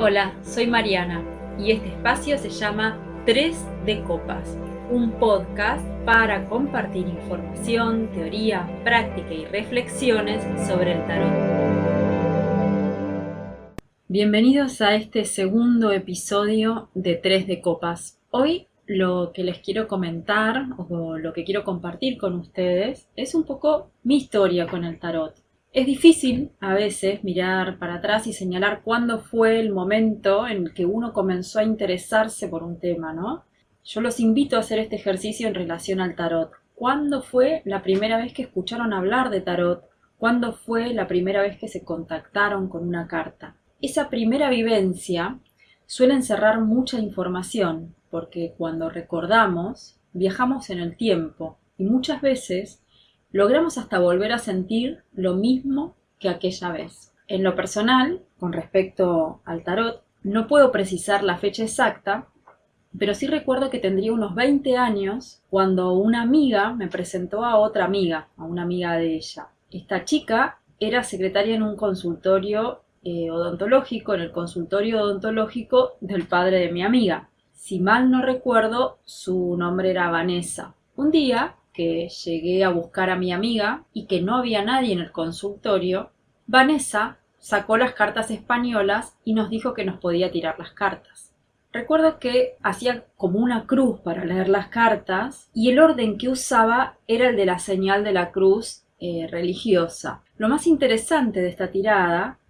Hola, soy Mariana y este espacio se llama Tres de Copas, un podcast para compartir información, teoría, práctica y reflexiones sobre el tarot. Bienvenidos a este segundo episodio de Tres de Copas. Hoy lo que les quiero comentar o lo que quiero compartir con ustedes es un poco mi historia con el tarot. Es difícil a veces mirar para atrás y señalar cuándo fue el momento en que uno comenzó a interesarse por un tema, ¿no? Yo los invito a hacer este ejercicio en relación al tarot. ¿Cuándo fue la primera vez que escucharon hablar de tarot? ¿Cuándo fue la primera vez que se contactaron con una carta? Esa primera vivencia suele encerrar mucha información, porque cuando recordamos, viajamos en el tiempo y muchas veces logramos hasta volver a sentir lo mismo que aquella vez. En lo personal, con respecto al tarot, no puedo precisar la fecha exacta, pero sí recuerdo que tendría unos 20 años cuando una amiga me presentó a otra amiga, a una amiga de ella. Esta chica era secretaria en un consultorio odontológico, en el consultorio odontológico del padre de mi amiga. Si mal no recuerdo, su nombre era Vanessa. Un día que llegué a buscar a mi amiga y que no había nadie en el consultorio, Vanessa sacó las cartas españolas y nos dijo que nos podía tirar las cartas. Recuerdo que hacía como una cruz para leer las cartas y el orden que usaba era el de la señal de la cruz religiosa. Lo más interesante de esta tirada,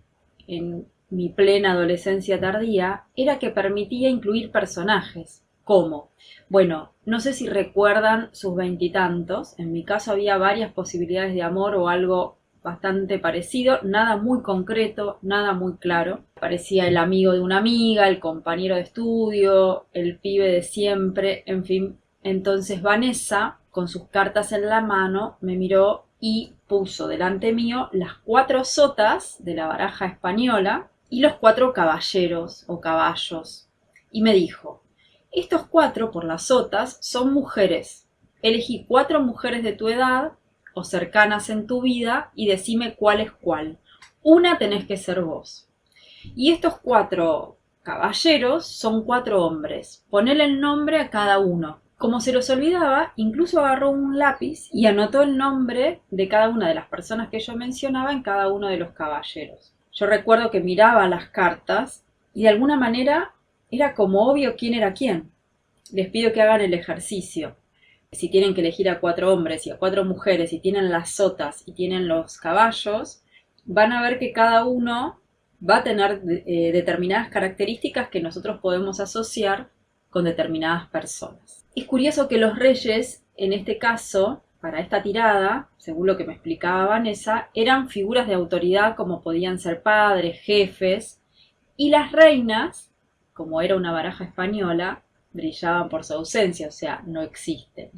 en mi plena adolescencia tardía, era que permitía incluir personajes. ¿Cómo? Bueno, no sé si recuerdan sus veintitantos. En mi caso había varias posibilidades de amor o algo bastante parecido, nada muy concreto, nada muy claro. Parecía el amigo de una amiga, el compañero de estudio, el pibe de siempre, en fin. Entonces Vanessa, con sus cartas en la mano, me miró y puso delante mío las 4 sotas de la baraja española y los 4 caballeros o caballos. Y me dijo: estos 4 por las sotas son mujeres. Elegí 4 mujeres de tu edad o cercanas en tu vida y decime cuál es cuál. Una tenés que ser vos. Y estos 4 caballeros son 4 hombres. Ponele el nombre a cada uno. Como se los olvidaba, incluso agarró un lápiz y anotó el nombre de cada una de las personas que yo mencionaba en cada uno de los caballeros. Yo recuerdo que miraba las cartas y de alguna manera era como obvio quién era quién. Les pido que hagan el ejercicio. Si tienen que elegir a 4 hombres y a 4 mujeres y tienen las sotas y tienen los caballos, van a ver que cada uno va a tener determinadas características que nosotros podemos asociar con determinadas personas. Es curioso que los reyes, en este caso, para esta tirada, según lo que me explicaba Vanessa, eran figuras de autoridad como podían ser padres, jefes, y las reinas, como era una baraja española, brillaban por su ausencia, o sea, no existen.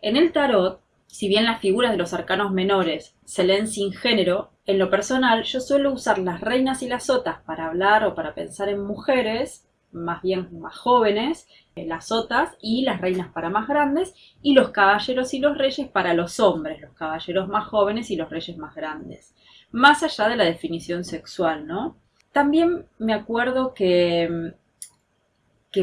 En el tarot, si bien las figuras de los arcanos menores se leen sin género, en lo personal yo suelo usar las reinas y las sotas para hablar o para pensar en mujeres, más bien más jóvenes, las sotas, y las reinas para más grandes, y los caballeros y los reyes para los hombres, los caballeros más jóvenes y los reyes más grandes. Más allá de la definición sexual, ¿no? También me acuerdo que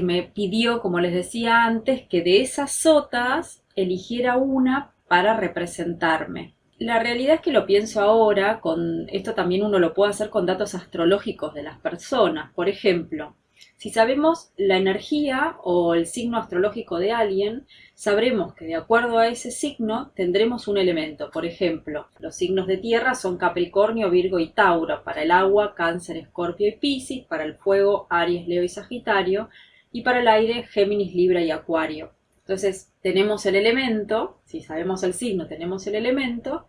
me pidió, como les decía antes, que de esas sotas eligiera una para representarme. La realidad es que lo pienso ahora, con esto también uno lo puede hacer con datos astrológicos de las personas. Por ejemplo, si sabemos la energía o el signo astrológico de alguien, sabremos que de acuerdo a ese signo tendremos un elemento. Por ejemplo, los signos de tierra son Capricornio, Virgo y Tauro. Para el agua, Cáncer, Escorpio y Piscis. Para el fuego, Aries, Leo y Sagitario. Y para el aire, Géminis, Libra y Acuario. Entonces tenemos el elemento, si sabemos el signo tenemos el elemento,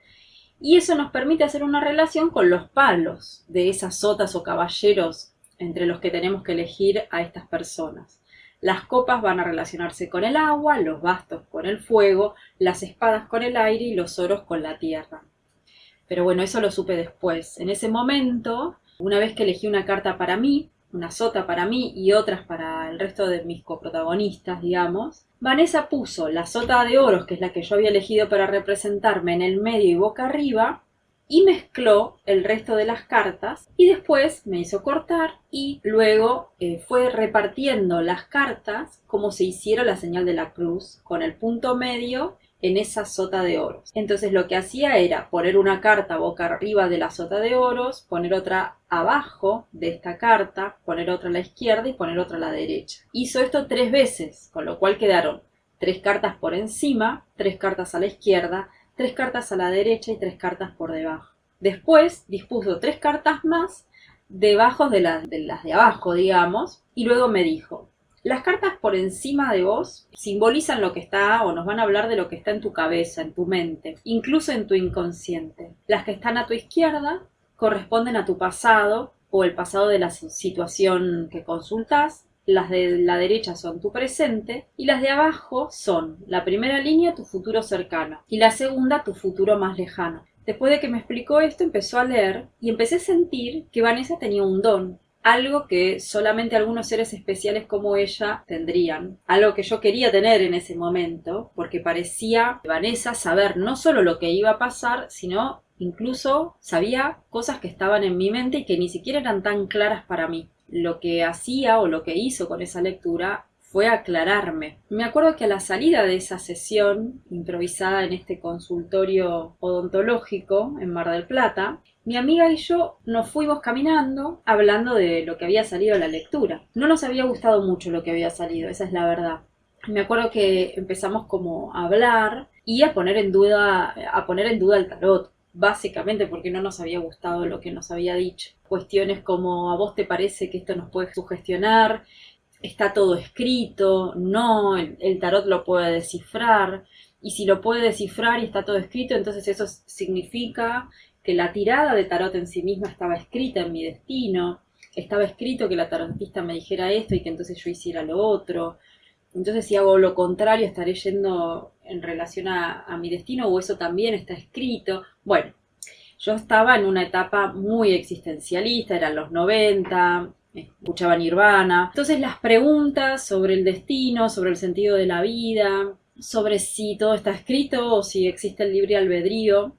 y eso nos permite hacer una relación con los palos de esas sotas o caballeros entre los que tenemos que elegir a estas personas. Las copas van a relacionarse con el agua, los bastos con el fuego, las espadas con el aire y los oros con la tierra. Pero bueno, eso lo supe después. En ese momento, una vez que elegí una carta para mí, una sota para mí y otras para el resto de mis coprotagonistas, digamos, Vanessa puso la sota de oros, que es la que yo había elegido para representarme, en el medio y boca arriba, y mezcló el resto de las cartas y después me hizo cortar y luego fue repartiendo las cartas como si hiciera la señal de la cruz con el punto medio en esa sota de oros. Entonces lo que hacía era poner una carta boca arriba de la sota de oros, poner otra abajo de esta carta, poner otra a la izquierda y poner otra a la derecha. Hizo esto 3 veces, con lo cual quedaron 3 cartas por encima, 3 cartas a la izquierda, 3 cartas a la derecha y 3 cartas por debajo. Después dispuso 3 cartas más debajo de las de abajo, digamos, y luego me dijo: las cartas por encima de vos simbolizan lo que está o nos van a hablar de lo que está en tu cabeza, en tu mente, incluso en tu inconsciente. Las que están a tu izquierda corresponden a tu pasado o el pasado de la situación que consultás. Las de la derecha son tu presente y las de abajo son la primera línea tu futuro cercano y la segunda tu futuro más lejano. Después de que me explicó esto, empezó a leer y empecé a sentir que Vanessa tenía un don. Algo que solamente algunos seres especiales como ella tendrían. Algo que yo quería tener en ese momento, porque parecía Vanessa saber no solo lo que iba a pasar, sino incluso sabía cosas que estaban en mi mente y que ni siquiera eran tan claras para mí. Lo que hacía o lo que hizo con esa lectura fue aclararme. Me acuerdo que a la salida de esa sesión improvisada en este consultorio odontológico en Mar del Plata, mi amiga y yo nos fuimos caminando hablando de lo que había salido de la lectura. No nos había gustado mucho lo que había salido, esa es la verdad. Me acuerdo que empezamos como a hablar y a poner en duda el tarot, básicamente porque no nos había gustado lo que nos había dicho. Cuestiones como: ¿a vos te parece que esto nos puede sugestionar? ¿Está todo escrito? No, el tarot lo puede descifrar. Y si lo puede descifrar y está todo escrito, entonces eso significa que la tirada de tarot en sí misma estaba escrita en mi destino. Estaba escrito que la tarotista me dijera esto y que entonces yo hiciera lo otro. Entonces si hago lo contrario estaré yendo en relación a mi destino, o eso también está escrito. Bueno, yo estaba en una etapa muy existencialista, eran los 90, escuchaba Nirvana. Entonces las preguntas sobre el destino, sobre el sentido de la vida, sobre si todo está escrito o si existe el libre albedrío,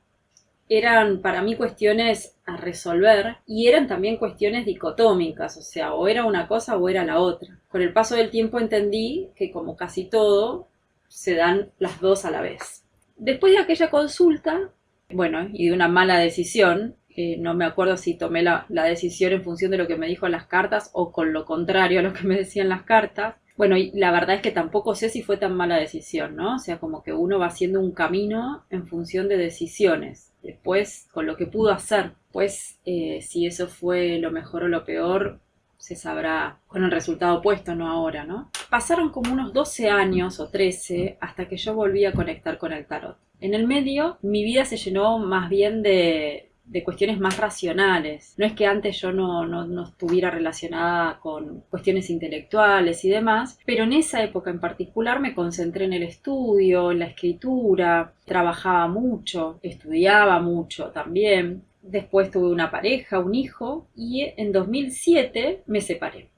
eran para mí cuestiones a resolver y eran también cuestiones dicotómicas, o sea, o era una cosa o era la otra. Con el paso del tiempo entendí que, como casi todo, se dan las dos a la vez. Después de aquella consulta, bueno, y de una mala decisión, no me acuerdo si tomé la decisión en función de lo que me dijo las cartas o con lo contrario a lo que me decían las cartas. Bueno, y la verdad es que tampoco sé si fue tan mala decisión, ¿no? O sea, como que uno va haciendo un camino en función de decisiones. Después, con lo que pudo hacer, pues si eso fue lo mejor o lo peor, se sabrá con el resultado opuesto, no ahora, ¿no? Pasaron como unos 12 años o 13 hasta que yo volví a conectar con el tarot. En el medio, mi vida se llenó más bien de cuestiones más racionales. No es que antes yo no estuviera relacionada con cuestiones intelectuales y demás, pero en esa época en particular me concentré en el estudio, en la escritura, trabajaba mucho, estudiaba mucho también. Después tuve una pareja, un hijo, y en 2007 me separé.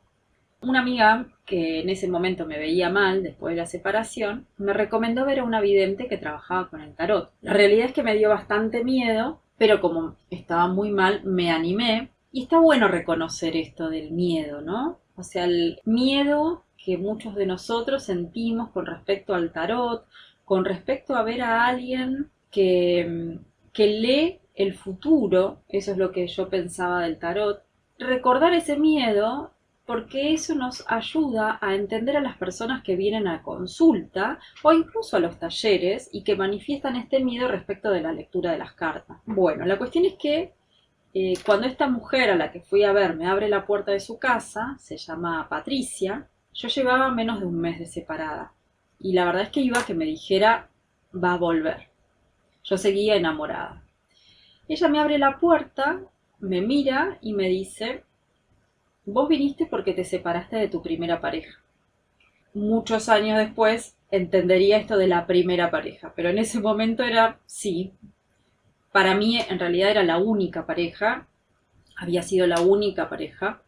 Una amiga que en ese momento me veía mal después de la separación, me recomendó ver a una vidente que trabajaba con el tarot. La realidad es que me dio bastante miedo, pero como estaba muy mal, me animé. Y está bueno reconocer esto del miedo, ¿no? O sea, el miedo que muchos de nosotros sentimos con respecto al tarot, con respecto a ver a alguien que lee el futuro, eso es lo que yo pensaba del tarot. Recordar ese miedo, porque eso nos ayuda a entender a las personas que vienen a consulta o incluso a los talleres y que manifiestan este miedo respecto de la lectura de las cartas. Bueno, la cuestión es que cuando esta mujer a la que fui a ver me abre la puerta de su casa, se llama Patricia, yo llevaba menos de un mes de separada y la verdad es que iba a que me dijera: va a volver. Yo seguía enamorada. Ella me abre la puerta, me mira y me dice: vos viniste porque te separaste de tu primera pareja. Muchos años después entendería esto de la primera pareja, pero en ese momento era, sí, para mí en realidad era la única pareja, había sido la única pareja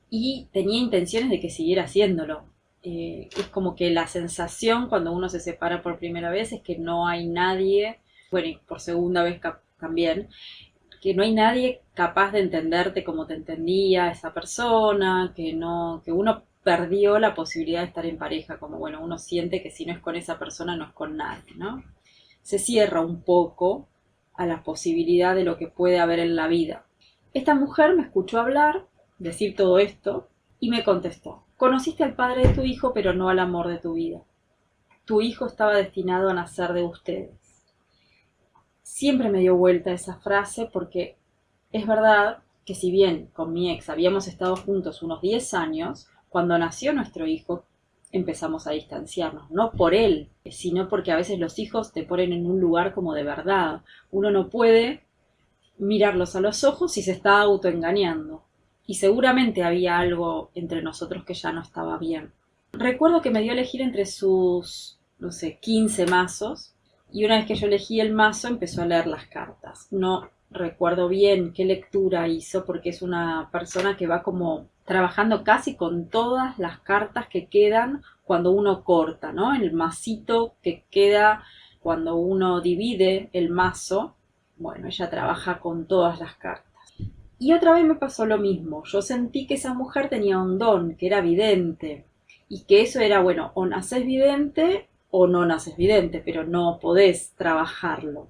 y tenía intenciones de que siguiera haciéndolo. Es como que la sensación cuando uno se separa por primera vez es que no hay nadie, bueno, y por segunda vez también, que no hay nadie capaz de entenderte como te entendía esa persona, que no, que uno perdió la posibilidad de estar en pareja, como bueno, uno siente que si no es con esa persona no es con nadie, ¿no? Se cierra un poco a la posibilidad de lo que puede haber en la vida. Esta mujer me escuchó hablar, decir todo esto, y me contestó: conociste al padre de tu hijo, pero no al amor de tu vida. Tu hijo estaba destinado a nacer de ustedes. Siempre me dio vuelta esa frase porque es verdad que si bien con mi ex habíamos estado juntos unos 10 años, cuando nació nuestro hijo empezamos a distanciarnos, no por él, sino porque a veces los hijos te ponen en un lugar como de verdad. Uno no puede mirarlos a los ojos y se está autoengañando. Y seguramente había algo entre nosotros que ya no estaba bien. Recuerdo que me dio a elegir entre sus, no sé, 15 mazos, y una vez que yo elegí el mazo empezó a leer las cartas. No recuerdo bien qué lectura hizo porque es una persona que va como trabajando casi con todas las cartas que quedan cuando uno corta, ¿no? El macito que queda cuando uno divide el mazo. Bueno, ella trabaja con todas las cartas. Y otra vez me pasó lo mismo. Yo sentí que esa mujer tenía un don, que era vidente. Y que eso era, bueno, o naces vidente o no naces vidente, pero no podés trabajarlo.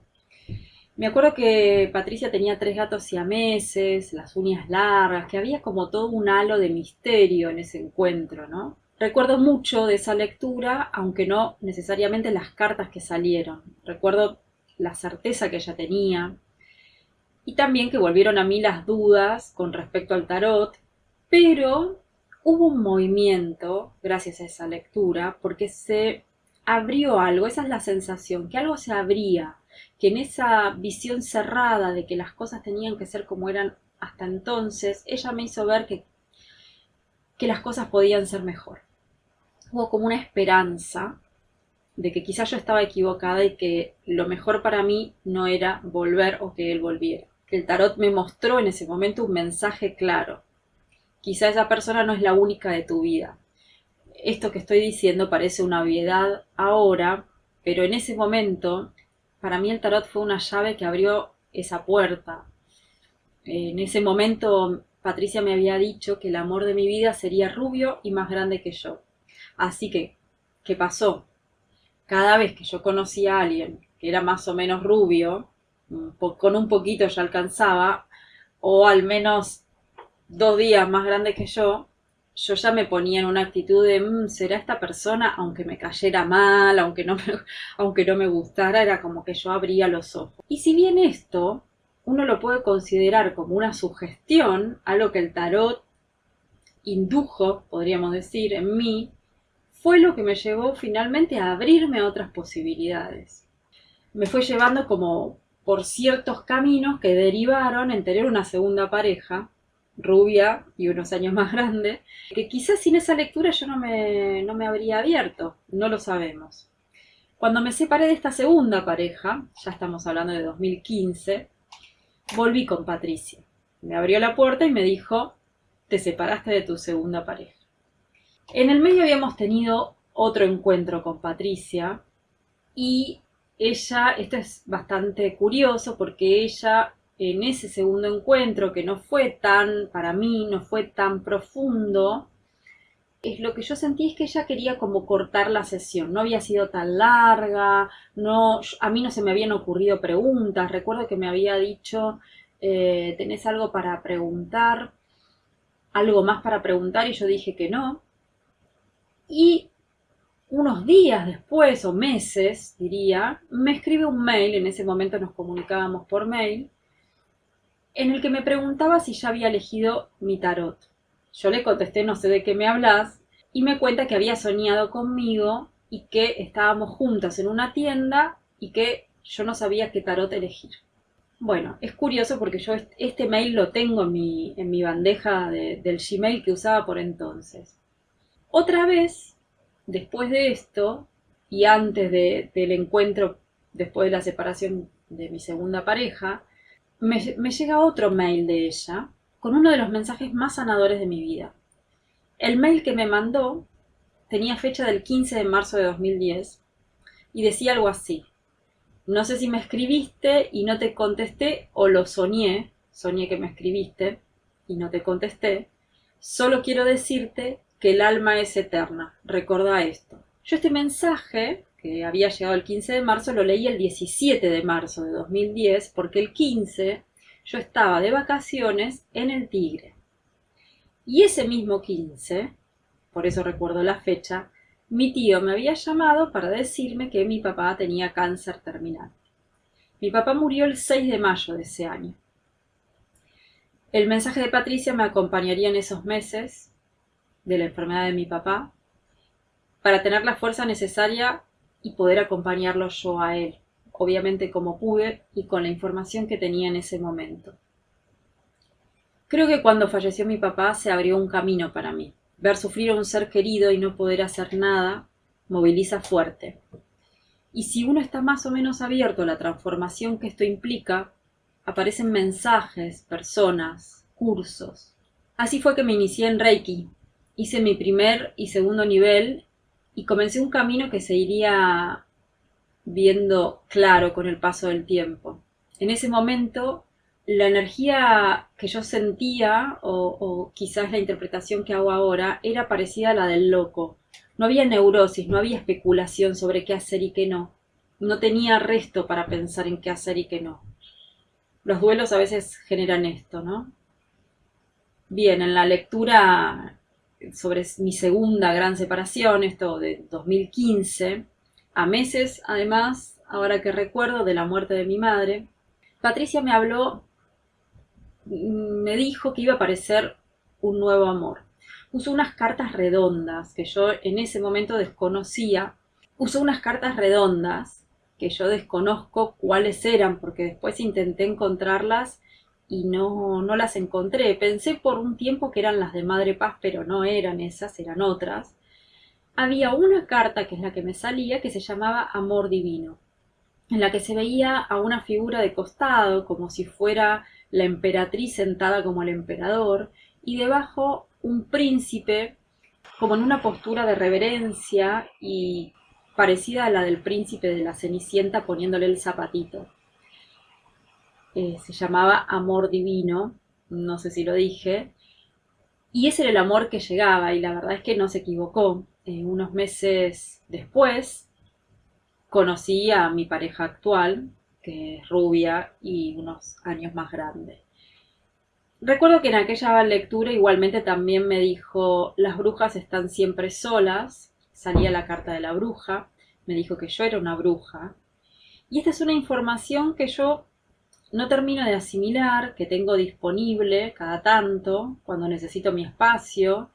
Me acuerdo que Patricia tenía 3 gatos siameses, las uñas largas, que había como todo un halo de misterio en ese encuentro, ¿no? Recuerdo mucho de esa lectura, aunque no necesariamente las cartas que salieron. Recuerdo la certeza que ella tenía, y también que volvieron a mí las dudas con respecto al tarot, pero hubo un movimiento gracias a esa lectura porque se abrió algo. Esa es la sensación, que algo se abría, que en esa visión cerrada de que las cosas tenían que ser como eran hasta entonces, ella me hizo ver que las cosas podían ser mejor. Hubo como una esperanza de que quizás yo estaba equivocada y que lo mejor para mí no era volver o que él volviera. El tarot me mostró en ese momento un mensaje claro. Quizá esa persona no es la única de tu vida. Esto que estoy diciendo parece una obviedad ahora, pero en ese momento, para mí el tarot fue una llave que abrió esa puerta. En ese momento, Patricia me había dicho que el amor de mi vida sería rubio y más grande que yo. Así que, ¿qué pasó? Cada vez que yo conocía a alguien que era más o menos rubio, con un poquito ya alcanzaba, o al menos 2 días más grande que yo ya me ponía en una actitud de, ¿será esta persona? Aunque me cayera mal, aunque no me gustara, era como que yo abría los ojos. Y si bien esto uno lo puede considerar como una sugestión, algo que el tarot indujo, podríamos decir, en mí, fue lo que me llevó finalmente a abrirme a otras posibilidades. Me fue llevando como por ciertos caminos que derivaron en tener una segunda pareja, rubia y unos años más grande, que quizás sin esa lectura yo no me habría abierto, no lo sabemos. Cuando me separé de esta segunda pareja, ya estamos hablando de 2015, volví con Patricia. Me abrió la puerta y me dijo: te separaste de tu segunda pareja. En el medio habíamos tenido otro encuentro con Patricia y ella, esto es bastante curioso porque ella en ese segundo encuentro, que no fue tan, para mí, no fue tan profundo, lo que yo sentí es que ella quería como cortar la sesión. No había sido tan larga, no, a mí no se me habían ocurrido preguntas. Recuerdo que me había dicho, ¿tenés algo para preguntar? ¿Algo más para preguntar? Y yo dije que no. Y unos días después, o meses, diría, me escribe un mail, en ese momento nos comunicábamos por mail, en el que me preguntaba si ya había elegido mi tarot. Yo le contesté: no sé de qué me hablas, y me cuenta que había soñado conmigo y que estábamos juntas en una tienda y que yo no sabía qué tarot elegir. Bueno, es curioso porque yo este mail lo tengo en mi bandeja del Gmail que usaba por entonces. Otra vez, después de esto, y antes del encuentro, después de la separación de mi segunda pareja, me llega otro mail de ella con uno de los mensajes más sanadores de mi vida. El mail que me mandó tenía fecha del 15 de marzo de 2010 y decía algo así: no sé si me escribiste y no te contesté o lo soñé, soñé que me escribiste y no te contesté. Solo quiero decirte que el alma es eterna, recordá esto. Yo este mensaje, que había llegado el 15 de marzo, lo leí el 17 de marzo de 2010, porque el 15 yo estaba de vacaciones en el Tigre. Y ese mismo 15, por eso recuerdo la fecha, mi tío me había llamado para decirme que mi papá tenía cáncer terminal. Mi papá murió el 6 de mayo de ese año. El mensaje de Patricia me acompañaría en esos meses de la enfermedad de mi papá para tener la fuerza necesaria y poder acompañarlo yo a él, obviamente como pude y con la información que tenía en ese momento. Creo que cuando falleció mi papá se abrió un camino para mí. Ver sufrir a un ser querido y no poder hacer nada moviliza fuerte. Y si uno está más o menos abierto a la transformación que esto implica, aparecen mensajes, personas, cursos. Así fue que me inicié en Reiki. Hice mi primer y segundo nivel y comencé un camino que se iría viendo claro con el paso del tiempo. En ese momento, la energía que yo sentía, o quizás la interpretación que hago ahora, era parecida a la del loco. No había neurosis, no había especulación sobre qué hacer y qué no. No tenía resto para pensar en qué hacer y qué no. Los duelos a veces generan esto, ¿no? Bien, en la lectura sobre mi segunda gran separación, esto de 2015, a meses además, ahora que recuerdo, de la muerte de mi madre, Patricia me habló, me dijo que iba a aparecer un nuevo amor. Usó unas cartas redondas que yo en ese momento desconocía. Usó unas cartas redondas que yo desconozco cuáles eran, porque después intenté encontrarlas y no las encontré. Pensé por un tiempo que eran las de Madre Paz, pero no eran esas, eran otras. Había una carta, que es la que me salía, que se llamaba Amor Divino, en la que se veía a una figura de costado, como si fuera la emperatriz sentada como el emperador, y debajo un príncipe, como en una postura de reverencia y parecida a la del príncipe de la Cenicienta poniéndole el zapatito. Se llamaba Amor Divino, no sé si lo dije, y ese era el amor que llegaba, y la verdad es que no se equivocó. Unos meses después conocí a mi pareja actual, que es rubia y unos años más grande. Recuerdo que en aquella lectura igualmente también me dijo, las brujas están siempre solas, salía la carta de la bruja, me dijo que yo era una bruja, y esta es una información que yo no termino de asimilar, que tengo disponible cada tanto, cuando necesito mi espacio,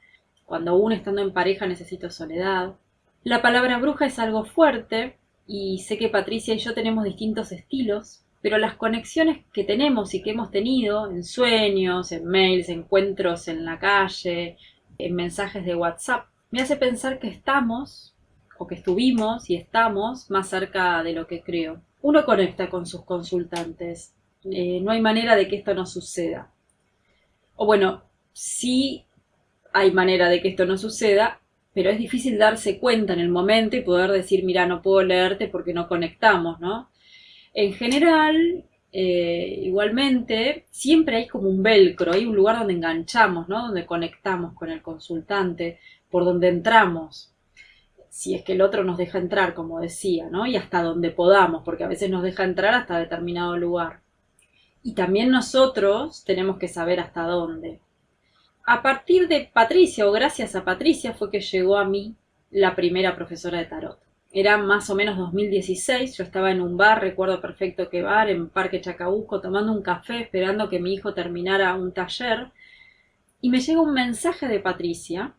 cuando aún estando en pareja necesito soledad. La palabra bruja es algo fuerte, y sé que Patricia y yo tenemos distintos estilos, pero las conexiones que tenemos y que hemos tenido en sueños, en mails, encuentros en la calle, en mensajes de WhatsApp, me hace pensar que estamos, o que estuvimos y estamos más cerca de lo que creo. Uno conecta con sus consultantes. No hay manera de que esto no suceda. O bueno, sí hay manera de que esto no suceda, pero es difícil darse cuenta en el momento y poder decir, mira, no puedo leerte porque no conectamos, ¿no? En general, igualmente, siempre hay como un velcro, hay un lugar donde enganchamos, ¿no? Donde conectamos con el consultante, por donde entramos, si es que el otro nos deja entrar, como decía, ¿no? Y hasta donde podamos, porque a veces nos deja entrar hasta determinado lugar. Y también nosotros tenemos que saber hasta dónde. A partir de Patricia, o gracias a Patricia, fue que llegó a mí la primera profesora de tarot. Era más o menos 2016, yo estaba en un bar, recuerdo perfecto qué bar, en Parque Chacabuco, tomando un café, esperando que mi hijo terminara un taller, y me llega un mensaje de Patricia,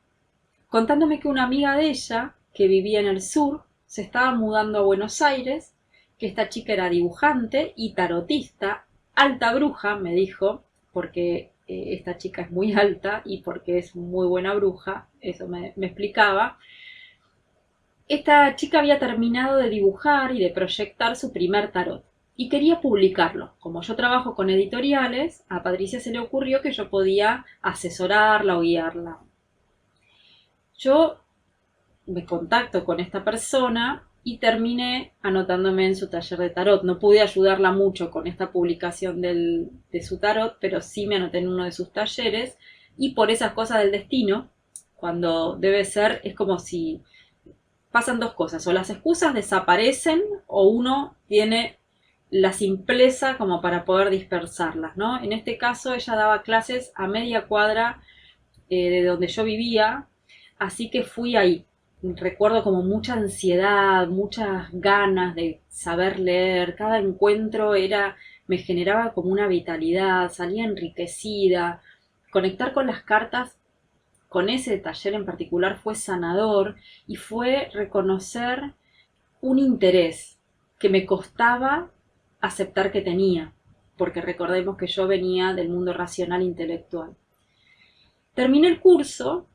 contándome que una amiga de ella, que vivía en el sur, se estaba mudando a Buenos Aires, que esta chica era dibujante y tarotista, alta bruja, me dijo, porque esta chica es muy alta y porque es muy buena bruja, eso me explicaba. Esta chica había terminado de dibujar y de proyectar su primer tarot y quería publicarlo. Como yo trabajo con editoriales, a Patricia se le ocurrió que yo podía asesorarla o guiarla. Yo me contacto con esta persona y terminé anotándome en su taller de tarot. No pude ayudarla mucho con esta publicación de su tarot, pero sí me anoté en uno de sus talleres y por esas cosas del destino, cuando debe ser, es como si pasan dos cosas, o las excusas desaparecen o uno tiene la simpleza como para poder dispersarlas, ¿no? En este caso ella daba clases a media cuadra de donde yo vivía, así que fui ahí. Recuerdo como mucha ansiedad, muchas ganas de saber leer, cada encuentro me generaba como una vitalidad, salía enriquecida, conectar con las cartas con ese taller en particular fue sanador y fue reconocer un interés que me costaba aceptar que tenía, porque recordemos que yo venía del mundo racional intelectual. Terminé el curso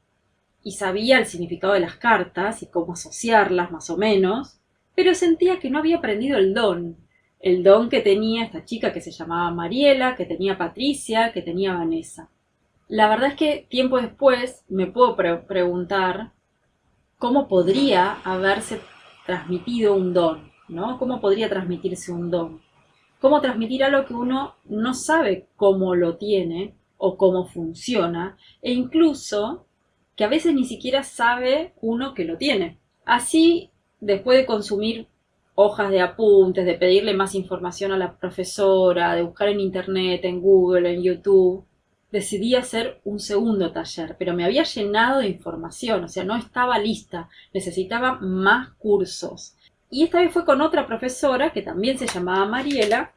y sabía el significado de las cartas y cómo asociarlas más o menos, pero sentía que no había aprendido el don que tenía esta chica que se llamaba Mariela, que tenía Patricia, que tenía Vanessa. La verdad es que tiempo después me puedo preguntar cómo podría haberse transmitido un don, ¿no? ¿Cómo podría transmitirse un don? ¿Cómo transmitir algo que uno no sabe cómo lo tiene o cómo funciona? E incluso que a veces ni siquiera sabe uno que lo tiene. Así, después de consumir hojas de apuntes, de pedirle más información a la profesora, de buscar en internet, en Google, en YouTube, decidí hacer un segundo taller, pero me había llenado de información, o sea, no estaba lista, necesitaba más cursos. Y esta vez fue con otra profesora que también se llamaba Mariela,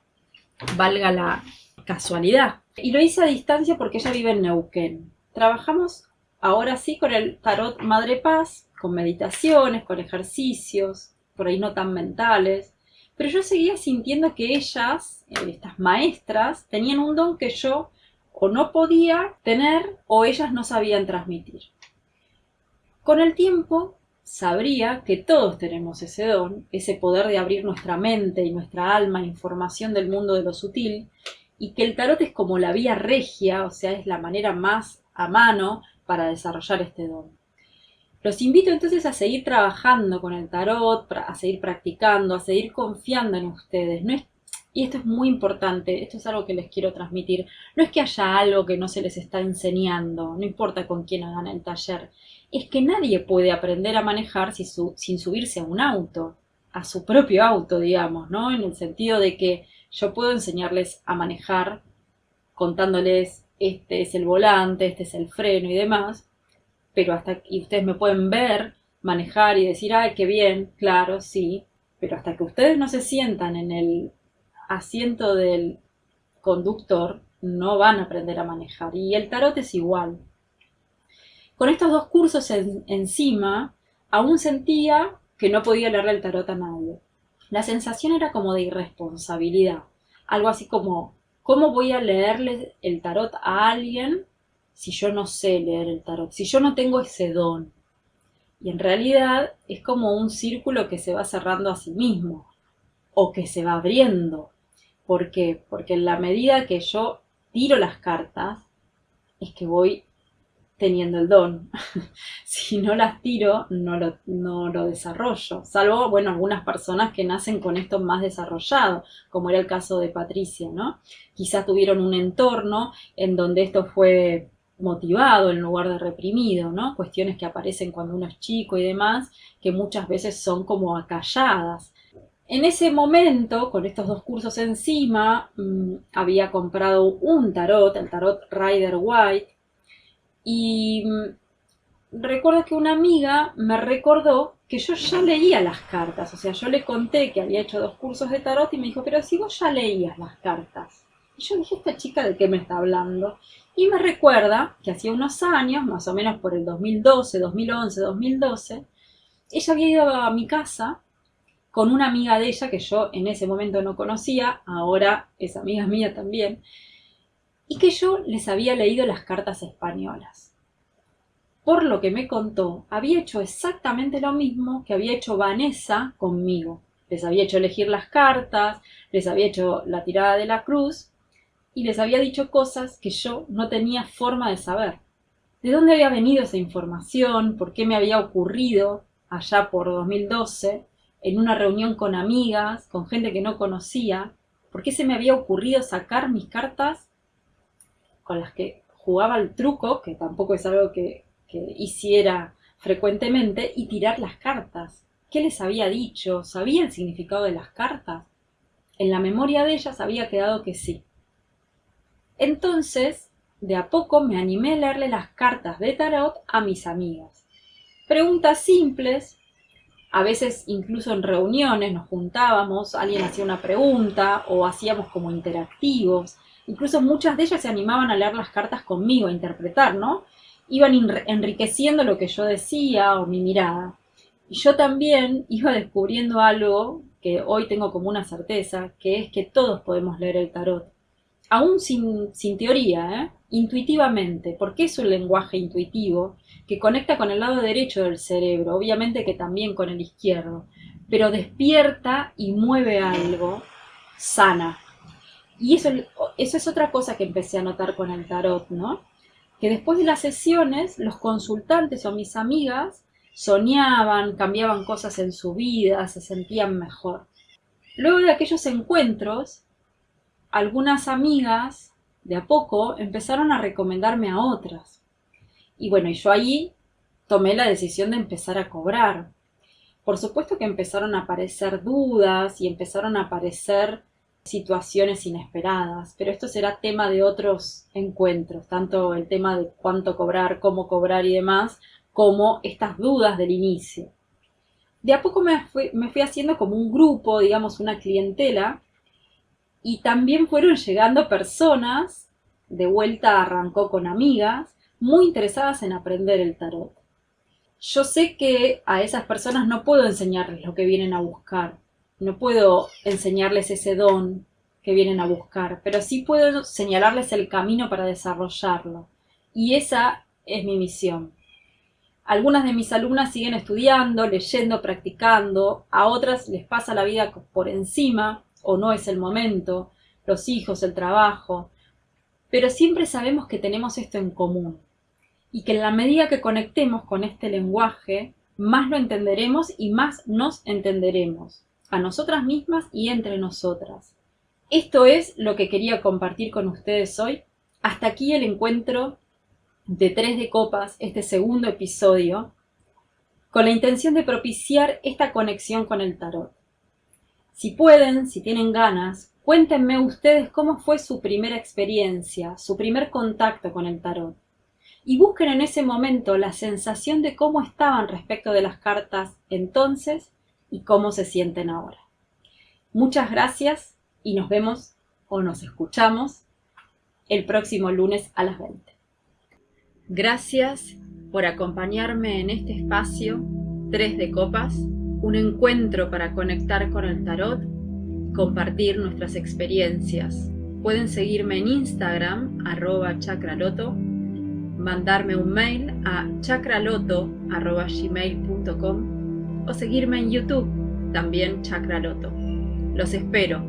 valga la casualidad. Y lo hice a distancia porque ella vive en Neuquén. Trabajamos ahora sí con el tarot Madre Paz, con meditaciones, con ejercicios, por ahí no tan mentales. Pero yo seguía sintiendo que ellas, estas maestras, tenían un don que yo o no podía tener o ellas no sabían transmitir. Con el tiempo sabría que todos tenemos ese don, ese poder de abrir nuestra mente y nuestra alma a información del mundo de lo sutil, y que el tarot es como la vía regia, o sea, es la manera más a mano para desarrollar este don. Los invito entonces a seguir trabajando con el tarot, a seguir practicando, a seguir confiando en ustedes. Y esto es muy importante, esto es algo que les quiero transmitir. No es que haya algo que no se les está enseñando, no importa con quién hagan el taller. Es que nadie puede aprender a manejar sin subirse a un auto, a su propio auto, digamos, ¿no? En el sentido de que yo puedo enseñarles a manejar contándoles este es el volante, este es el freno y demás, pero y ustedes me pueden ver manejar y decir, ay, qué bien, claro, sí, pero hasta que ustedes no se sientan en el asiento del conductor, no van a aprender a manejar. Y el tarot es igual. Con estos dos cursos encima, aún sentía que no podía leerle el tarot a nadie. La sensación era como de irresponsabilidad. Algo así como, ¿cómo voy a leerle el tarot a alguien si yo no sé leer el tarot? Si yo no tengo ese don. Y en realidad es como un círculo que se va cerrando a sí mismo o que se va abriendo. ¿Por qué? Porque en la medida que yo tiro las cartas, es que voy teniendo el don. Si no las tiro, no lo desarrollo. Salvo, bueno, algunas personas que nacen con esto más desarrollado, como era el caso de Patricia, ¿no? Quizás tuvieron un entorno en donde esto fue motivado en lugar de reprimido, ¿no? Cuestiones que aparecen cuando uno es chico y demás, que muchas veces son como acalladas. En ese momento, con estos dos cursos encima, había comprado un tarot, el tarot Rider White, y recuerdo que una amiga me recordó que yo ya leía las cartas, o sea, yo le conté que había hecho dos cursos de tarot y me dijo, pero si vos ya leías las cartas. Y yo dije, ¿esta chica de qué me está hablando? Y me recuerda que hacía unos años, más o menos por el 2012, 2011, 2012, ella había ido a mi casa con una amiga de ella que yo en ese momento no conocía, ahora es amiga mía también, y que yo les había leído las cartas españolas. Por lo que me contó, había hecho exactamente lo mismo que había hecho Vanessa conmigo. Les había hecho elegir las cartas, les había hecho la tirada de la cruz y les había dicho cosas que yo no tenía forma de saber. ¿De dónde había venido esa información? ¿Por qué me había ocurrido allá por 2012? en una reunión con amigas, con gente que no conocía, ¿por qué se me había ocurrido sacar mis cartas con las que jugaba al truco, que tampoco es algo que hiciera frecuentemente, y tirar las cartas? ¿Qué les había dicho? ¿Sabía el significado de las cartas? En la memoria de ellas había quedado que sí. Entonces, de a poco me animé a leerle las cartas de tarot a mis amigas. Preguntas simples, a veces incluso en reuniones nos juntábamos, alguien hacía una pregunta o hacíamos como interactivos. Incluso muchas de ellas se animaban a leer las cartas conmigo, a interpretar, ¿no? Iban enriqueciendo lo que yo decía o mi mirada. Y yo también iba descubriendo algo que hoy tengo como una certeza, que es que todos podemos leer el tarot. Aún sin teoría, intuitivamente, porque es un lenguaje intuitivo que conecta con el lado derecho del cerebro, obviamente que también con el izquierdo, pero despierta y mueve algo, sana. Y eso es otra cosa que empecé a notar con el tarot, ¿no? Que después de las sesiones, los consultantes o mis amigas soñaban, cambiaban cosas en su vida, se sentían mejor. Luego de aquellos encuentros, algunas amigas de a poco empezaron a recomendarme a otras. Y bueno, y yo ahí tomé la decisión de empezar a cobrar. Por supuesto que empezaron a aparecer dudas y empezaron a aparecer situaciones inesperadas, pero esto será tema de otros encuentros, tanto el tema de cuánto cobrar, cómo cobrar y demás, como estas dudas del inicio. De a poco me fui haciendo como un grupo, digamos una clientela, y también fueron llegando personas, de vuelta arrancó con amigas, muy interesadas en aprender el tarot. Yo sé que a esas personas no puedo enseñarles lo que vienen a buscar, no puedo enseñarles ese don que vienen a buscar, pero sí puedo señalarles el camino para desarrollarlo. Y esa es mi misión. Algunas de mis alumnas siguen estudiando, leyendo, practicando, a otras les pasa la vida por encima, o no es el momento, los hijos, el trabajo, pero siempre sabemos que tenemos esto en común y que en la medida que conectemos con este lenguaje, más lo entenderemos y más nos entenderemos, a nosotras mismas y entre nosotras. Esto es lo que quería compartir con ustedes hoy. Hasta aquí el encuentro de 3 de copas, este segundo episodio, con la intención de propiciar esta conexión con el tarot. Si pueden, si tienen ganas, cuéntenme ustedes cómo fue su primera experiencia, su primer contacto con el tarot. Y busquen en ese momento la sensación de cómo estaban respecto de las cartas entonces y cómo se sienten ahora. Muchas gracias y nos vemos o nos escuchamos el próximo lunes a las 20. Gracias por acompañarme en este espacio 3 de copas, un encuentro para conectar con el tarot y compartir nuestras experiencias. Pueden seguirme en Instagram, @chakraloto, mandarme un mail a chakraloto@gmail.com o seguirme en YouTube, también Chakraloto. Los espero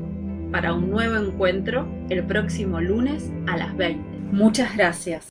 para un nuevo encuentro el próximo lunes a las 20. Muchas gracias.